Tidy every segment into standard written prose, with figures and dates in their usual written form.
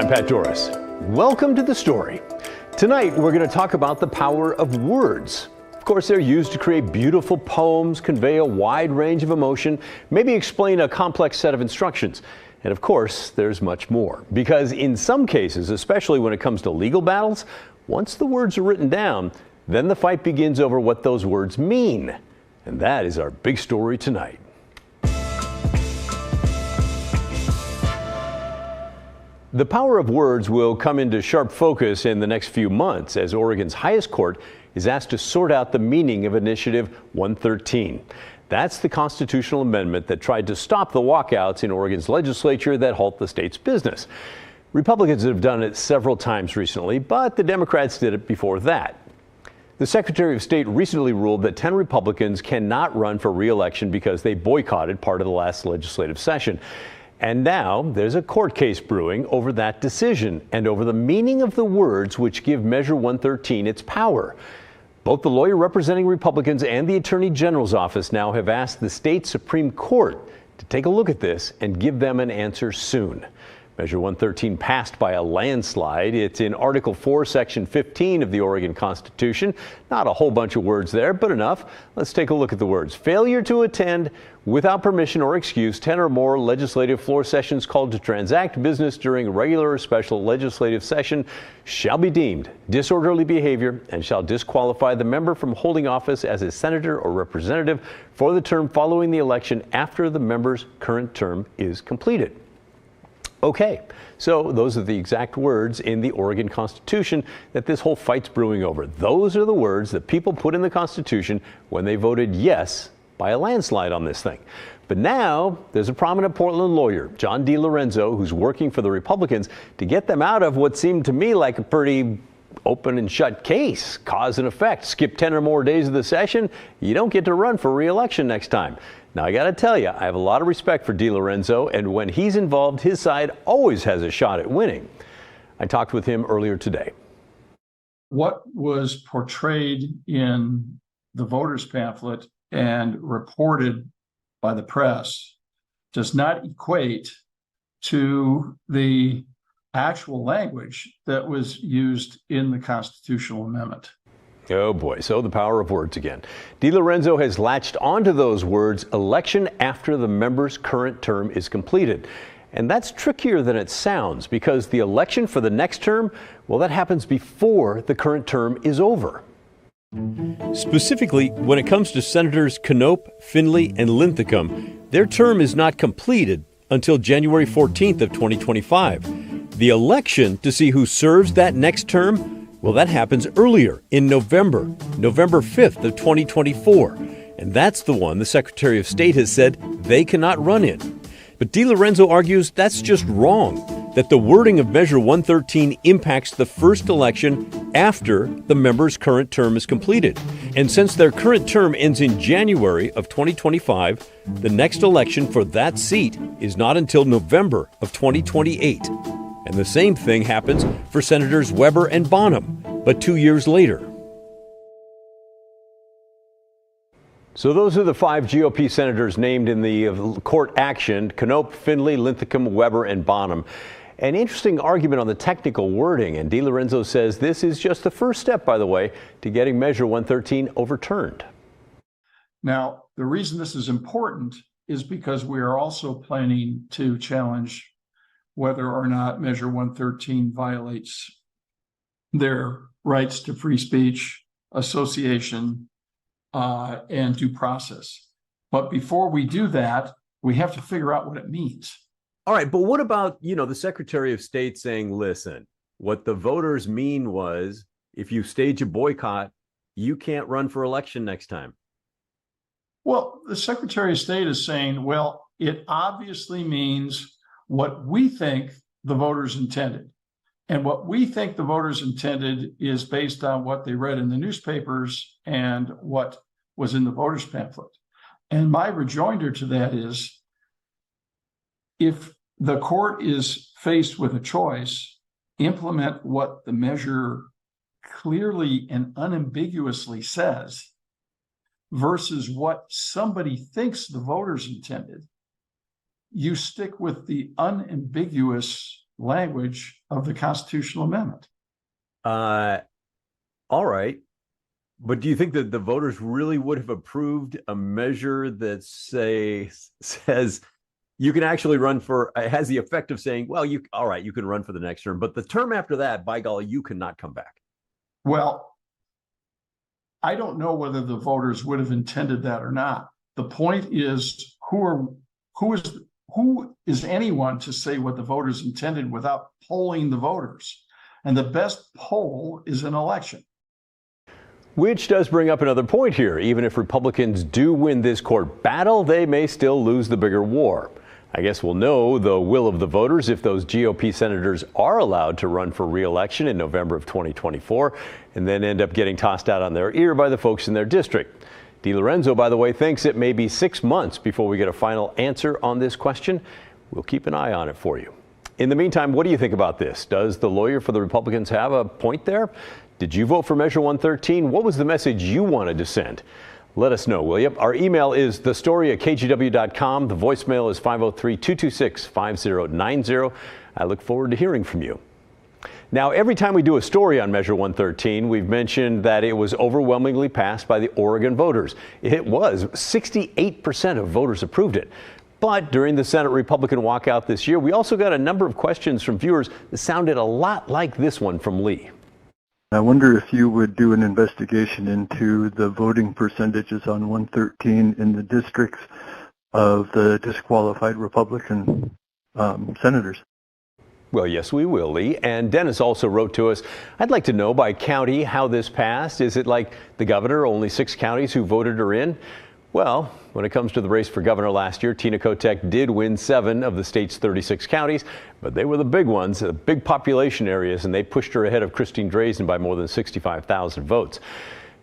I'm Pat Doris. Welcome to The Story. Tonight, we're going to talk about the power of words. Of course, they're used to create beautiful poems, convey a wide range of emotion, maybe explain a complex set of instructions. And of course, there's much more. Because in some cases, especially when it comes to legal battles, once the words are written down, then the fight begins over what those words mean. And that is our big story tonight. The power of words will come into sharp focus in the next few months as Oregon's highest court is asked to sort out the meaning of Initiative 113. That's the constitutional amendment that tried to stop the walkouts in Oregon's legislature that halt the state's business. Republicans have done it several times recently, but the Democrats did it before that. The Secretary of State recently ruled that 10 Republicans cannot run for re-election because they boycotted part of the last legislative session. And now there's a court case brewing over that decision and over the meaning of the words which give Measure 113 its power. Both the lawyer representing Republicans and the Attorney General's office now have asked the state Supreme Court to take a look at this and give them an answer soon. Measure 113 passed by a landslide. It's in Article 4, Section 15 of the Oregon Constitution. Not a whole bunch of words there, but enough. Let's take a look at the words. Failure to attend without permission or excuse 10 or more legislative floor sessions called to transact business during a regular or special legislative session shall be deemed disorderly behavior and shall disqualify the member from holding office as a senator or representative for the term following the election after the member's current term is completed. Okay, so those are the exact words in the Oregon Constitution that this whole fight's brewing over. Those are the words that people put in the Constitution when they voted yes by a landslide on this thing. But now there's a prominent Portland lawyer, John DiLorenzo, who's working for the Republicans to get them out of what seemed to me like a pretty open and shut case. Cause and effect. Skip 10 or more days of the session, you don't get to run for re-election next time. Now, I got to tell you, I have a lot of respect for DiLorenzo, and when he's involved, his side always has a shot at winning. I talked with him earlier today. What was portrayed in the voters' pamphlet and reported by the press does not equate to the actual language that was used in the constitutional amendment. Oh boy, so the power of words again. DiLorenzo has latched onto those words, election after the member's current term is completed. And that's trickier than it sounds because the election for the next term, well, that happens before the current term is over. Specifically, when it comes to Senators Knopp, Finley, and Linthicum, their term is not completed until January 14th of 2025. The election to see who serves that next term, well, that happens earlier in November 5th of 2024. And that's the one the Secretary of State has said they cannot run in. But DiLorenzo argues that's just wrong, that the wording of Measure 113 impacts the first election after the member's current term is completed. And since their current term ends in January of 2025, the next election for that seat is not until November of 2028. And the same thing happens for Senators Weber and Bonham, but 2 years later. So those are the 5 GOP senators named in the court action: Knopp, Finley, Linthicum, Weber, and Bonham. An interesting argument on the technical wording, and DiLorenzo says this is just the first step, by the way, to getting Measure 113 overturned. Now, the reason this is important is because we are also planning to challenge whether or not Measure 113 violates their rights to free speech, association, and due process. But before we do that, we have to figure out what it means. All right, but what about, the Secretary of State saying, listen, what the voters mean was if you stage a boycott, you can't run for election next time? Well, the Secretary of State is saying, well, it obviously means what we think the voters intended. And what we think the voters intended is based on what they read in the newspapers and what was in the voters' pamphlet. And my rejoinder to that is, if the court is faced with a choice, implement what the measure clearly and unambiguously says versus what somebody thinks the voters intended, you stick with the unambiguous language of the constitutional amendment. All right. But do you think that the voters really would have approved a measure that says you can actually run for, it has the effect of saying, well, all right, you can run for the next term, but the term after that, by golly, you cannot come back? Well, I don't know whether the voters would have intended that or not. The point is, who is anyone to say what the voters intended without polling the voters? And the best poll is an election. Which does bring up another point here. Even if Republicans do win this court battle, they may still lose the bigger war. I guess we'll know the will of the voters if those GOP senators are allowed to run for re-election in November of 2024 and then end up getting tossed out on their ear by the folks in their district. DiLorenzo, by the way, thinks it may be 6 months before we get a final answer on this question. We'll keep an eye on it for you. In the meantime, what do you think about this? Does the lawyer for the Republicans have a point there? Did you vote for Measure 113? What was the message you wanted to send? Let us know, will you? Our email is thestory@kgw.com. The voicemail is 503-226-5090. I look forward to hearing from you. Now, every time we do a story on Measure 113, we've mentioned that it was overwhelmingly passed by the Oregon voters. It was. 68% of voters approved it. But during the Senate Republican walkout this year, we also got a number of questions from viewers that sounded a lot like this one from Lee. I wonder if you would do an investigation into the voting percentages on 113 in the districts of the disqualified Republican senators. Well, yes, we will, Lee. And Dennis also wrote to us, I'd like to know by county how this passed. Is it like the governor, only 6 counties who voted her in? Well, when it comes to the race for governor last year, Tina Kotek did win 7 of the state's 36 counties, but they were the big ones, the big population areas, and they pushed her ahead of Christine Drazan by more than 65,000 votes.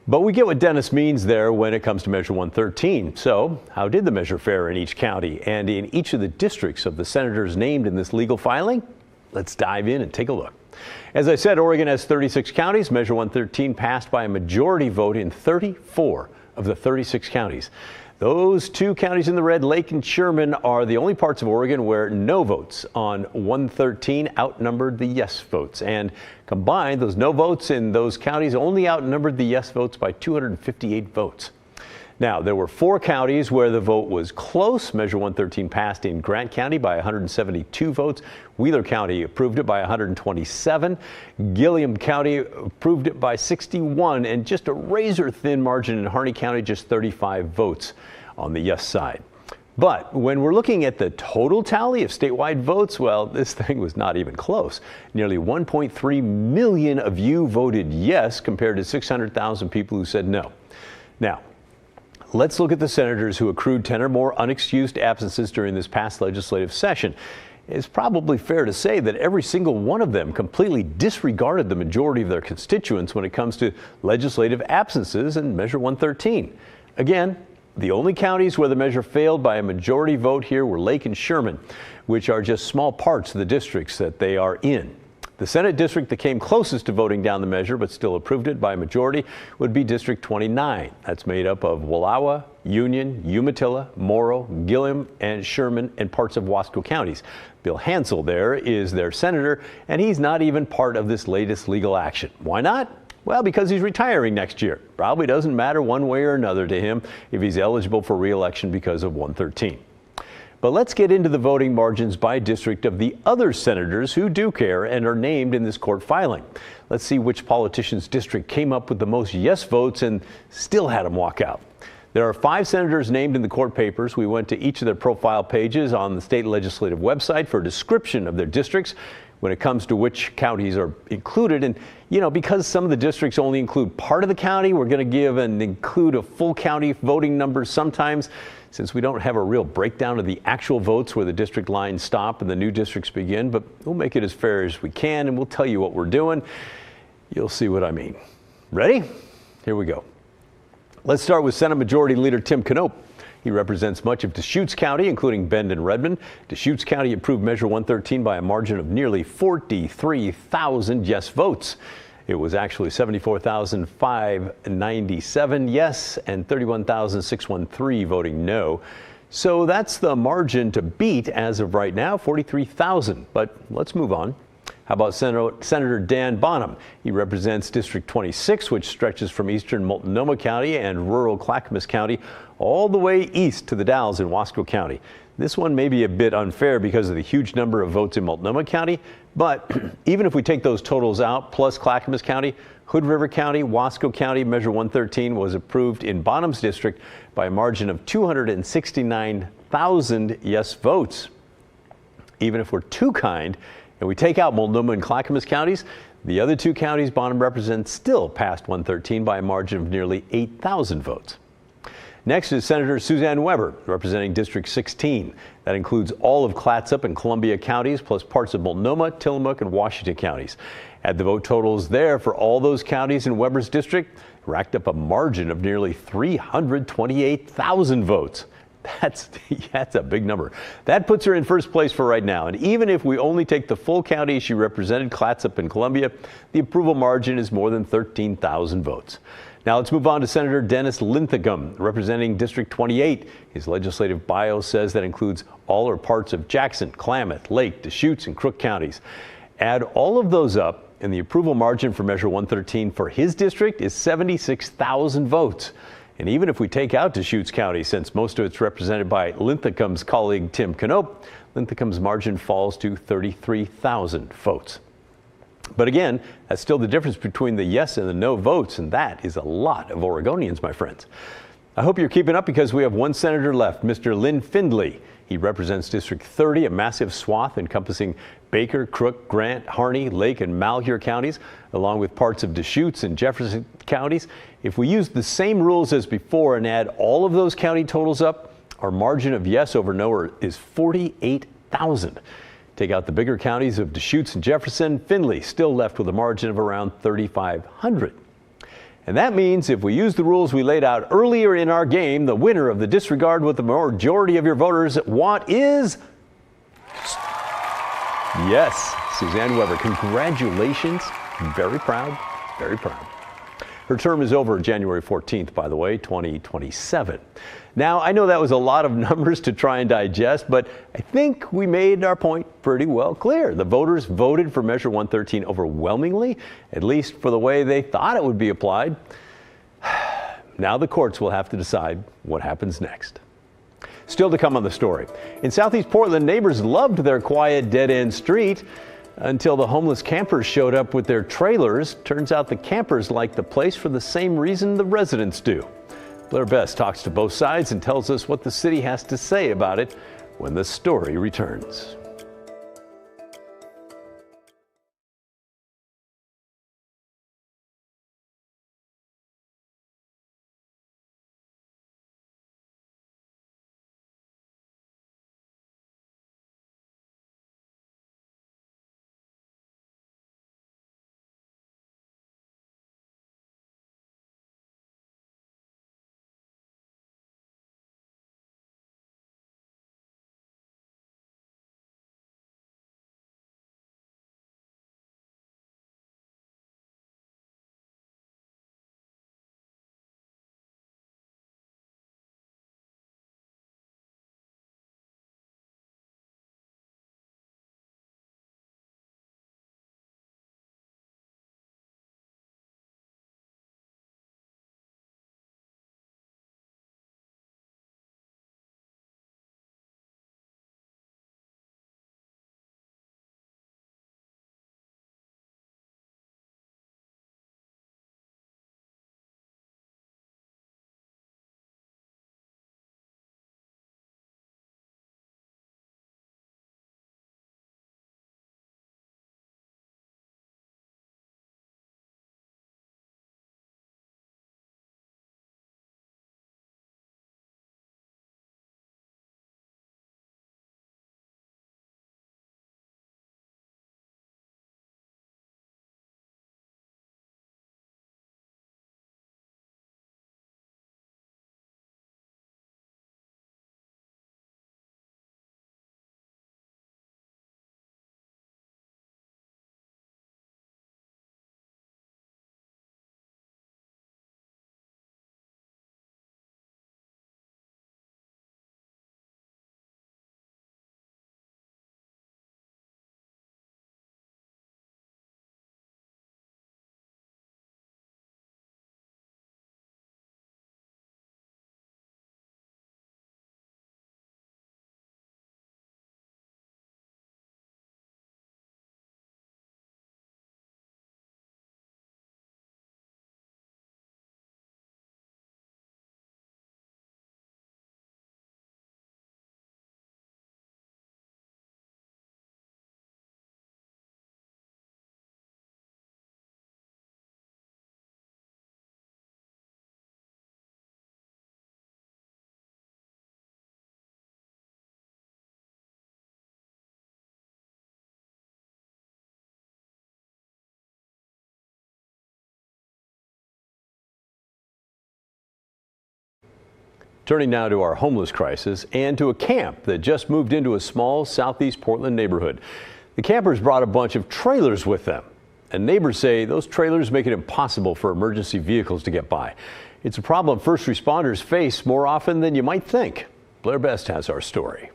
But we get what Dennis means there when it comes to Measure 113. So how did the measure fare in each county and in each of the districts of the senators named in this legal filing? Let's dive in and take a look. As I said, Oregon has 36 counties. Measure 113 passed by a majority vote in 34 of the 36 counties. Those 2 counties in the red, Lake and Sherman, are the only parts of Oregon where no votes on 113 outnumbered the yes votes. And combined, those no votes in those counties only outnumbered the yes votes by 258 votes. Now, there were 4 counties where the vote was close. Measure 113 passed in Grant County by 172 votes. Wheeler County approved it by 127. Gilliam County approved it by 61, and just a razor-thin margin in Harney County, just 35 votes on the yes side. But when we're looking at the total tally of statewide votes, well, this thing was not even close. Nearly 1.3 million of you voted yes compared to 600,000 people who said no. Now, let's look at the senators who accrued 10 or more unexcused absences during this past legislative session. It's probably fair to say that every single one of them completely disregarded the majority of their constituents when it comes to legislative absences in Measure 113. Again, the only counties where the measure failed by a majority vote here were Lake and Sherman, which are just small parts of the districts that they are in. The Senate district that came closest to voting down the measure but still approved it by a majority would be District 29. That's made up of Wallowa, Union, Umatilla, Morrow, Gilliam, and Sherman, and parts of Wasco counties. Bill Hansel there is their senator, and he's not even part of this latest legal action. Why not? Well, because he's retiring next year. Probably doesn't matter one way or another to him if he's eligible for re-election because of 113. But let's get into the voting margins by district of the other senators who do care and are named in this court filing. Let's see which politician's district came up with the most yes votes and still had them walk out. There are 5 senators named in the court papers. We went to each of their profile pages on the state legislative website for a description of their districts when it comes to which counties are included. And, you know, because some of the districts only include part of the county, we're going to give and include a full county voting number sometimes, since we don't have a real breakdown of the actual votes where the district lines stop and the new districts begin. But we'll make it as fair as we can, and we'll tell you what we're doing. You'll see what I mean. Ready? Here we go. Let's start with Senate Majority Leader Tim Knopp. He represents much of Deschutes County, including Bend and Redmond. Deschutes County approved Measure 113 by a margin of nearly 43,000 yes votes. It was actually 74,597 yes and 31,613 voting no. So that's the margin to beat as of right now, 43,000. But let's move on. How about Senator Dan Bonham? He represents District 26, which stretches from eastern Multnomah County and rural Clackamas County all the way east to the Dalles in Wasco County. This one may be a bit unfair because of the huge number of votes in Multnomah County, but even if we take those totals out, plus Clackamas County, Hood River County, Wasco County, Measure 113 was approved in Bonham's district by a margin of 269,000 yes votes. Even if we're too kind and we take out Multnomah and Clackamas counties, the other two counties Bonham represents still passed 113 by a margin of nearly 8,000 votes. Next is Senator Suzanne Weber, representing District 16. That includes all of Clatsop and Columbia counties, plus parts of Multnomah, Tillamook, and Washington counties. Add the vote totals there for all those counties in Weber's district, racked up a margin of nearly 328,000 votes. That's a big number. That puts her in first place for right now. And even if we only take the full county she represented, Clatsop and Columbia, the approval margin is more than 13,000 votes. Now let's move on to Senator Dennis Linthicum, representing District 28. His legislative bio says that includes all or parts of Jackson, Klamath, Lake, Deschutes, and Crook counties. Add all of those up, and the approval margin for Measure 113 for his district is 76,000 votes. And even if we take out Deschutes County, since most of it's represented by Linthicum's colleague Tim Knope, Linthicum's margin falls to 33,000 votes. But again, that's still the difference between the yes and the no votes, and that is a lot of Oregonians, my friends. I hope you're keeping up because we have one senator left, Mr. Lynn Findley. He represents District 30, a massive swath encompassing Baker, Crook, Grant, Harney, Lake, and Malheur counties, along with parts of Deschutes and Jefferson counties. If we use the same rules as before and add all of those county totals up, our margin of yes over no is 48,000. Take out the bigger counties of Deschutes and Jefferson, Findley still left with a margin of around 3,500. And that means if we use the rules we laid out earlier in our game, the winner of the disregard what the majority of your voters want is, yes, Suzanne Weber. Congratulations. Very proud, very proud. Her term is over January 14th, by the way, 2027. Now, I know that was a lot of numbers to try and digest, but I think we made our point pretty well clear. The voters voted for Measure 113 overwhelmingly, at least for the way they thought it would be applied. Now the courts will have to decide what happens next. Still to come on the story. In Southeast Portland, neighbors loved their quiet dead-end street until the homeless campers showed up with their trailers. Turns out the campers like the place for the same reason the residents do. Blair Best talks to both sides and tells us what the city has to say about it when the story returns. Turning now to our homeless crisis and to a camp that just moved into a small southeast Portland neighborhood. The campers brought a bunch of trailers with them, and neighbors say those trailers make it impossible for emergency vehicles to get by. It's a problem first responders face more often than you might think. Blair Best has our story.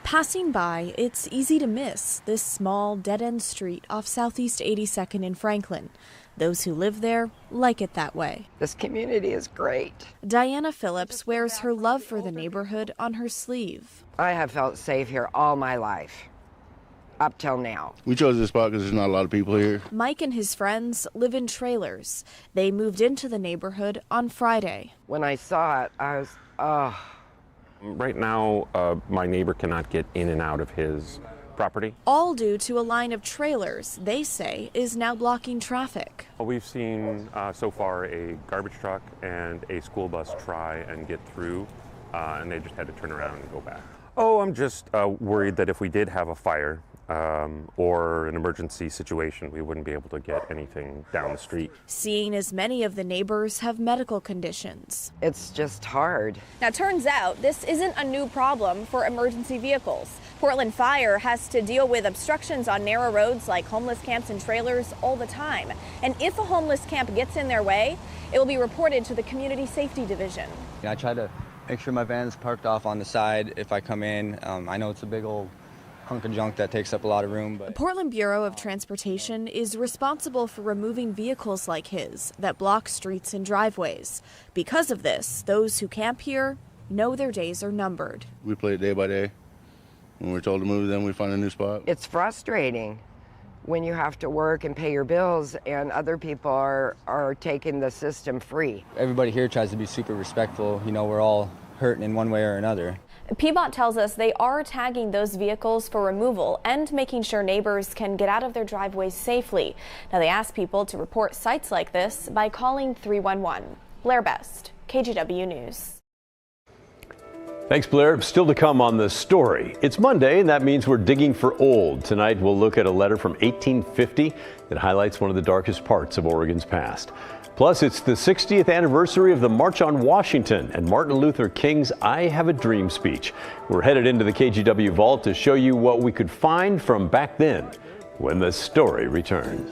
Passing by, it's easy to miss this small dead-end street off Southeast 82nd in Franklin. Those who live there like it that way. This community is great. Diana Phillips wears her love for the neighborhood on her sleeve. I have felt safe here all my life, up till now. We chose this spot because there's not a lot of people here. Mike and his friends live in trailers. They moved into the neighborhood on Friday. When I saw it, I was, Right now, my neighbor cannot get in and out of his property. All due to a line of trailers they say is now blocking traffic. We've seen so far a garbage truck and a school bus try and get through, and they just had to turn around and go back. Oh, I'm just worried that if we did have a fire or an emergency situation, we wouldn't be able to get anything down the street. Seeing as many of the neighbors have medical conditions. it's just hard. Now, turns out this isn't a new problem for emergency vehicles. Portland Fire has to deal with obstructions on narrow roads like homeless camps and trailers all the time. And if a homeless camp gets in their way, it will be reported to the Community Safety Division. I try to make sure my van's parked off on the side if I come in. I know it's a big old hunk of junk that takes up a lot of room. The But Portland Bureau of Transportation is responsible for removing vehicles like his that block streets and driveways. Because of this, those who camp here know their days are numbered. We play it day by day. When we're told to move, then we find a new spot. It's frustrating when you have to work and pay your bills and other people are taking the system free. everybody here tries to be super respectful. You know, we're all hurting in one way or another. PBOT tells us they are tagging those vehicles for removal and making sure neighbors can get out of their driveways safely. Now, they ask people to report sites like this by calling 311. Blair Best, KGW News. Thanks, Blair. Still to come on the story. It's Monday, and that means we're digging for old. Tonight, we'll look at a letter from 1850 that highlights one of the darkest parts of Oregon's past. Plus, it's the 60th anniversary of the March on Washington and Martin Luther King's I Have a Dream speech. We're headed into the KGW vault to show you what we could find from back then when the story returns.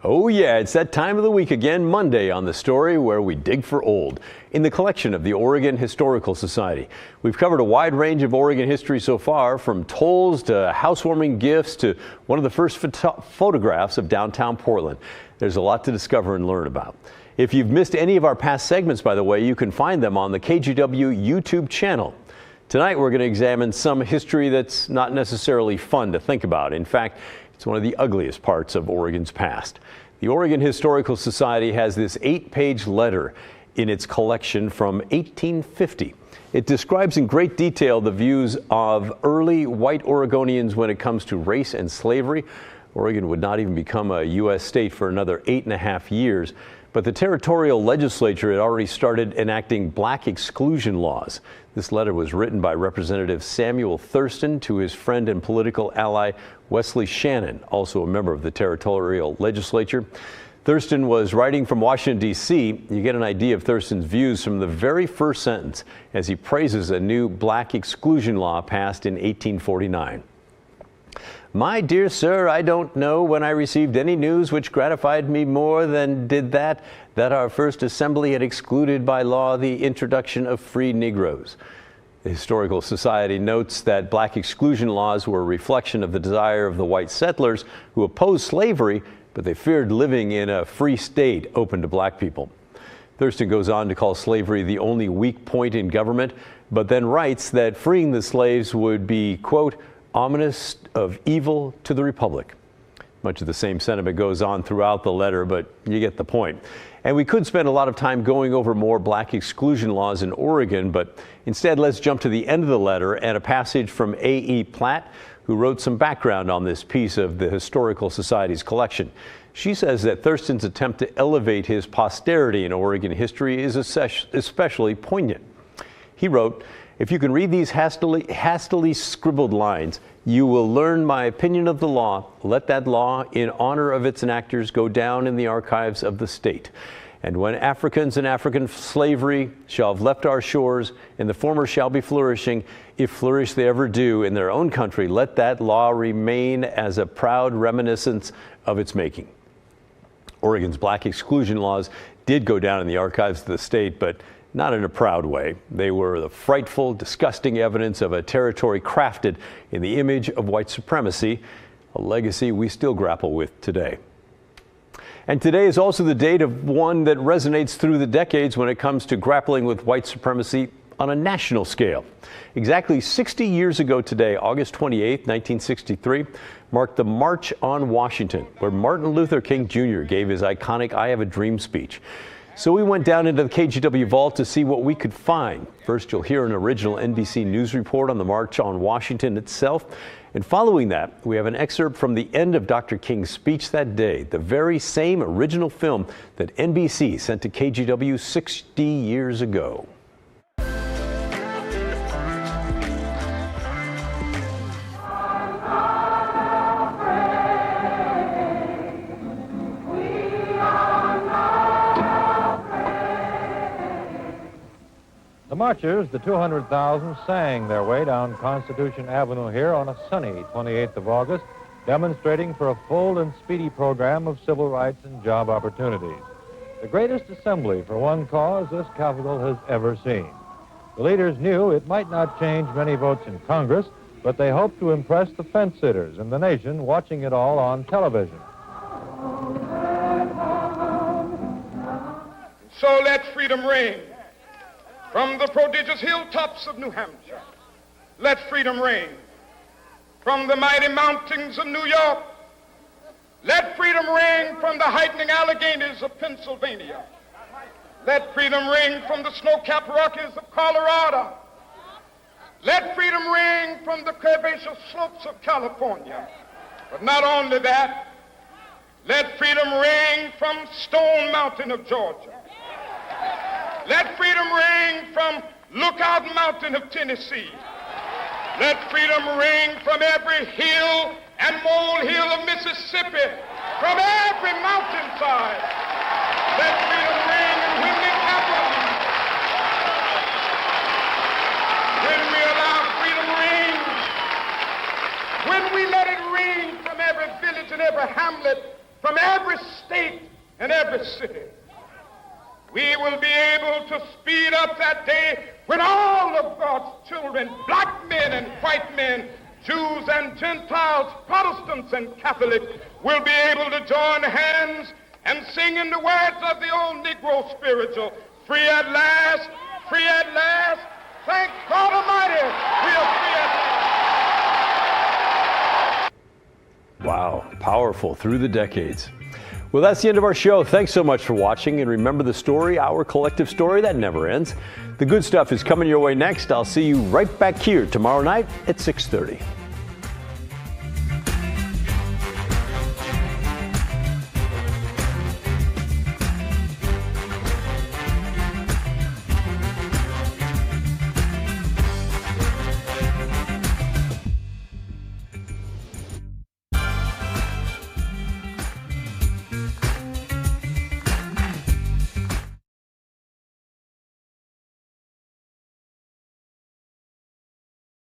Oh yeah, it's that time of the week again, Monday on The Story, where we dig for old in the collection of the Oregon Historical Society. We've covered a wide range of Oregon history so far, from tolls to housewarming gifts to one of the first photographs of downtown Portland. There's a lot to discover and learn about. If you've missed any of our past segments, by the way, you can find them on the KGW YouTube channel. Tonight we're going to examine some history that's not necessarily fun to think about. In fact, it's one of the ugliest parts of Oregon's past. The Oregon Historical Society has this 8-page letter in its collection from 1850. It describes in great detail the views of early white Oregonians when it comes to race and slavery. Oregon would not even become a U.S. state for another 8.5 years. But the territorial legislature had already started enacting black exclusion laws. This letter was written by Representative Samuel Thurston to his friend and political ally Wesley Shannon, also a member of the territorial legislature. Thurston was writing from Washington, D.C. You get an idea of Thurston's views from the very first sentence as he praises a new black exclusion law passed in 1849. My dear sir, I don't know when I received any news which gratified me more than did that our first assembly had excluded by law the introduction of free Negroes. The Historical Society notes that black exclusion laws were a reflection of the desire of the white settlers who opposed slavery, but they feared living in a free state open to black people. Thurston goes on to call slavery the only weak point in government, but then writes that freeing the slaves would be, quote, ominous of evil to the Republic. Much of the same sentiment goes on throughout the letter, but you get the point. And we could spend a lot of time going over more black exclusion laws in Oregon, but instead let's jump to the end of the letter and a passage from A.E. Platt, who wrote some background on this piece of the Historical Society's collection. She says that Thurston's attempt to elevate his posterity in Oregon history is especially poignant. He wrote, "If you can read these hastily scribbled lines, you will learn my opinion of the law. Let that law, in honor of its enactors, go down in the archives of the state. And when Africans and African slavery shall have left our shores, and the former shall be flourishing, if flourish they ever do in their own country, let that law remain as a proud reminiscence of its making." Oregon's black exclusion laws did go down in the archives of the state, but not in a proud way. They were the frightful, disgusting evidence of a territory crafted in the image of white supremacy, a legacy we still grapple with today. And today is also the date of one that resonates through the decades when it comes to grappling with white supremacy on a national scale. Exactly 60 years ago today, August 28, 1963, marked the March on Washington, where Martin Luther King Jr. gave his iconic I Have a Dream speech. So we went down into the KGW vault to see what we could find. First, you'll hear an original NBC News report on the March on Washington itself. And following that, we have an excerpt from the end of Dr. King's speech that day, the very same original film that NBC sent to KGW 60 years ago. The marchers, the 200,000, sang their way down Constitution Avenue here on a sunny 28th of August, demonstrating for a full and speedy program of civil rights and job opportunities. The greatest assembly for one cause this capital has ever seen. The leaders knew it might not change many votes in Congress, but they hoped to impress the fence-sitters in the nation watching it all on television. So let freedom ring from the prodigious hilltops of New Hampshire. Let freedom ring from the mighty mountains of New York. Let freedom ring from the heightening Alleghanies of Pennsylvania. Let freedom ring from the snow-capped Rockies of Colorado. Let freedom ring from the curvaceous slopes of California. But not only that, let freedom ring from Stone Mountain of Georgia. Let freedom ring from Lookout Mountain of Tennessee. Let freedom ring from every hill and molehill of Mississippi, from every mountainside. Let freedom ring in Whitney Capital. When we allow freedom ring, when we let it ring from every village and every hamlet, from every state and every city. We will be able to speed up that day when all of God's children, black men and white men, Jews and Gentiles, Protestants and Catholics, will be able to join hands and sing in the words of the old Negro spiritual, free at last, free at last. Thank God Almighty, we are free at last. Wow, powerful through the decades. Well, that's the end of our show. Thanks so much for watching, and remember the story, our collective story that never ends. The good stuff is coming your way next. I'll see you right back here tomorrow night at 6:30.